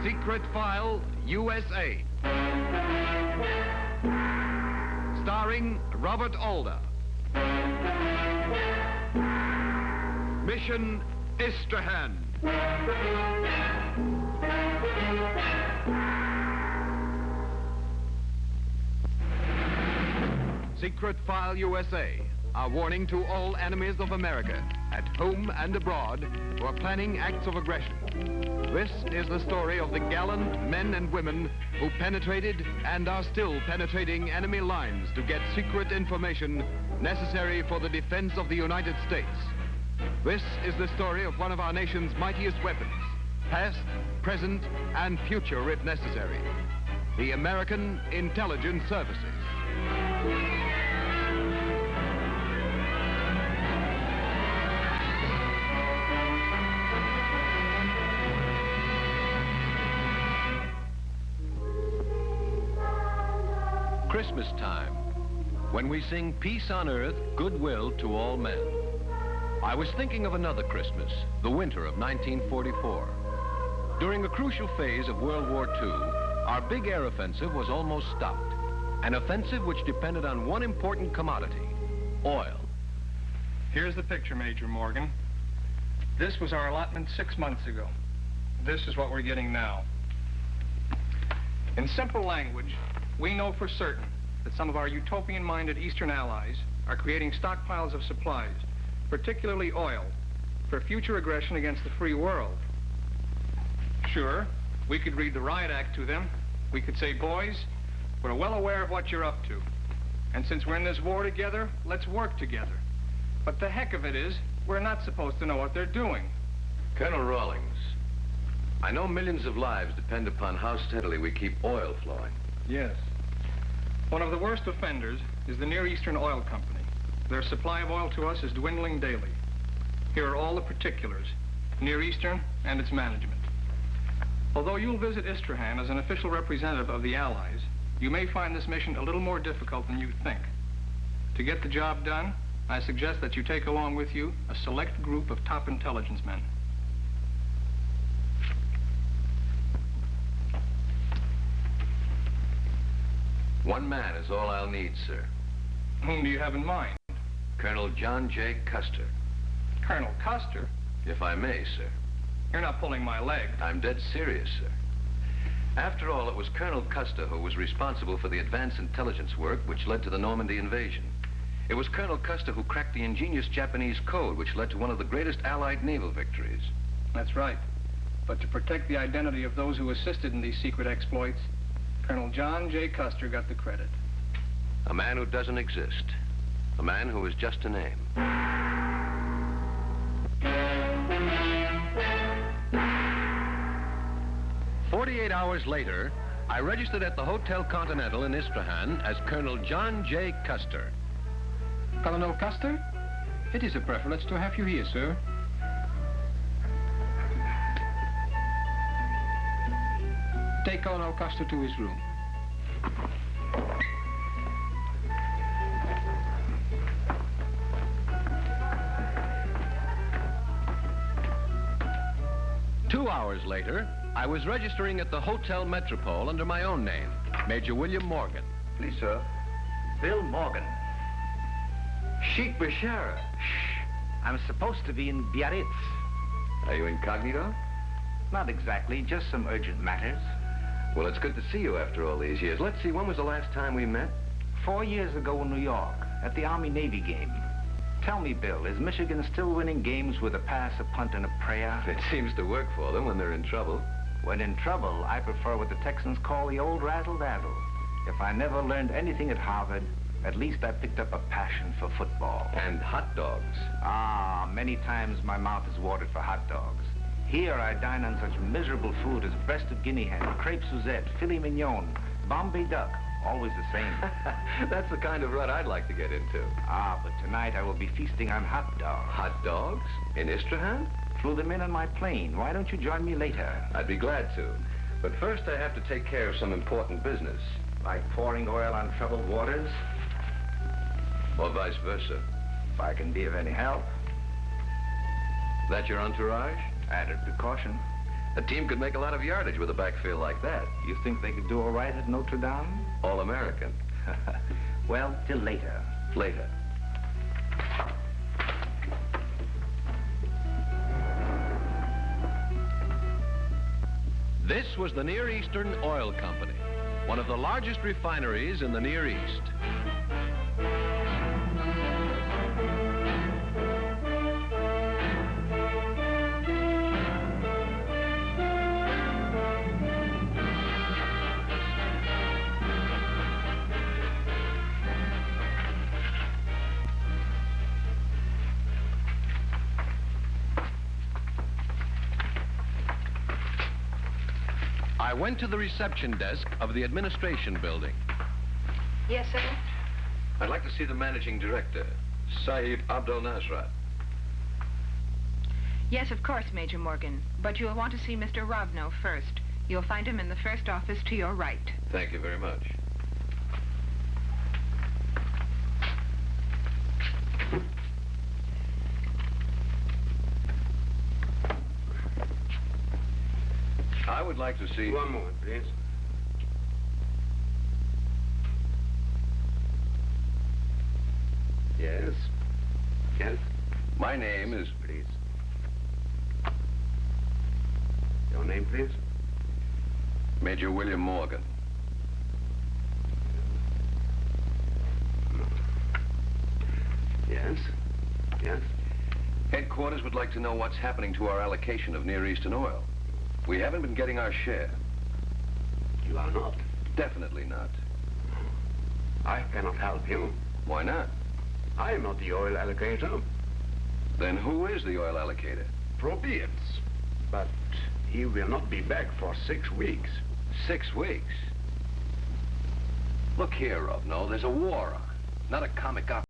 Secret File, U.S.A. Starring Robert Alda. Mission Istrahan. Secret File, U.S.A. A warning to all enemies of America, at home and abroad, who are planning acts of aggression. This is the story of the gallant men and women who penetrated and are still penetrating enemy lines to get secret information necessary for the defense of the United States. This is the story of one of our nation's mightiest weapons, past, present, and future if necessary, the American Intelligence Services. Christmas time, when we sing peace on earth, goodwill to all men. I was thinking of another Christmas, the winter of 1944. During a crucial phase of World War II, our big air offensive was almost stopped. An offensive which depended on one important commodity, oil. Here's the picture, Major Morgan. This was our allotment 6 months ago. This is what we're getting now. In simple language, we know for certain that some of our utopian-minded Eastern allies are creating stockpiles of supplies, particularly oil, for future aggression against the free world. Sure, we could read the riot act to them. We could say, boys, we're well aware of what you're up to. And since we're in this war together, let's work together. But the heck of it is, we're not supposed to know what they're doing. Colonel Rawlings, I know millions of lives depend upon how steadily we keep oil flowing. Yes. One of the worst offenders is the Near Eastern Oil Company. Their supply of oil to us is dwindling daily. Here are all the particulars, Near Eastern and its management. Although you'll visit Istrahan as an official representative of the Allies, you may find this mission a little more difficult than you think. To get the job done, I suggest that you take along with you a select group of top intelligence men. One man is all I'll need, sir. Whom do you have in mind? Colonel John J. Custer. Colonel Custer? If I may, sir. You're not pulling my leg. I'm dead serious, sir. After all, it was Colonel Custer who was responsible for the advance intelligence work which led to the Normandy invasion. It was Colonel Custer who cracked the ingenious Japanese code which led to one of the greatest Allied naval victories. That's right. But to protect the identity of those who assisted in these secret exploits, Colonel John J. Custer got the credit. A man who doesn't exist. A man who is just a name. 48 hours later, I registered at the Hotel Continental in Istrahan as Colonel John J. Custer. Colonel Custer, it is a privilege to have you here, sir. Take Colonel Custer to his room. Two hours later, I was registering at the Hotel Metropole under my own name, Major William Morgan. Please, sir. Bill Morgan. Sheikh Bashara. Shh. I'm supposed to be in Biarritz. Are you incognito? Not exactly, just some urgent matters. Well, it's good to see you after all these years. Let's see, when was the last time we met? 4 years ago in New York, at the Army-Navy game. Tell me, Bill, is Michigan still winning games with a pass, a punt, and a prayer? It seems to work for them when they're in trouble. When in trouble, I prefer what the Texans call the old razzle-dazzle. If I never learned anything at Harvard, at least I picked up a passion for football. And hot dogs. Ah, many times my mouth is watered for hot dogs. Here I dine on such miserable food as breasted guinea hen, crepe Suzette, filet mignon, Bombay duck, always the same. That's the kind of rut I'd like to get into. Ah, but tonight I will be feasting on hot dogs. Hot dogs? In Istrahan? Flew them in on my plane. Why don't you join me later? I'd be glad to. But first I have to take care of some important business. Like pouring oil on troubled waters? Or vice versa. If I can be of any help. That your entourage? Added precaution. A team could make a lot of yardage with a backfill like that. You think they could do all right at Notre Dame? All-American. Well, till later. Later. This was the Near Eastern Oil Company, one of the largest refineries in the Near East. I went to the reception desk of the administration building. Yes, sir? I'd like to see the managing director, Sahib Abdel Nasrat. Yes, of course, Major Morgan. But you'll want to see Mr. Rovno first. You'll find him in the first office to your right. Thank you very much. I would like to see... One moment, please. Yes. Yes. My name is... Please. Your name, please? Major William Morgan. Yes. Yes. Headquarters would like to know what's happening to our allocation of Near Eastern oil. We haven't been getting our share. You are not. Definitely not. I cannot help you. Why not? I am not the oil allocator. Then who is the oil allocator? Probiets. But he will not be back for 6 weeks. 6 weeks? Look here, Rovno, there's a war on. Not a comic opera.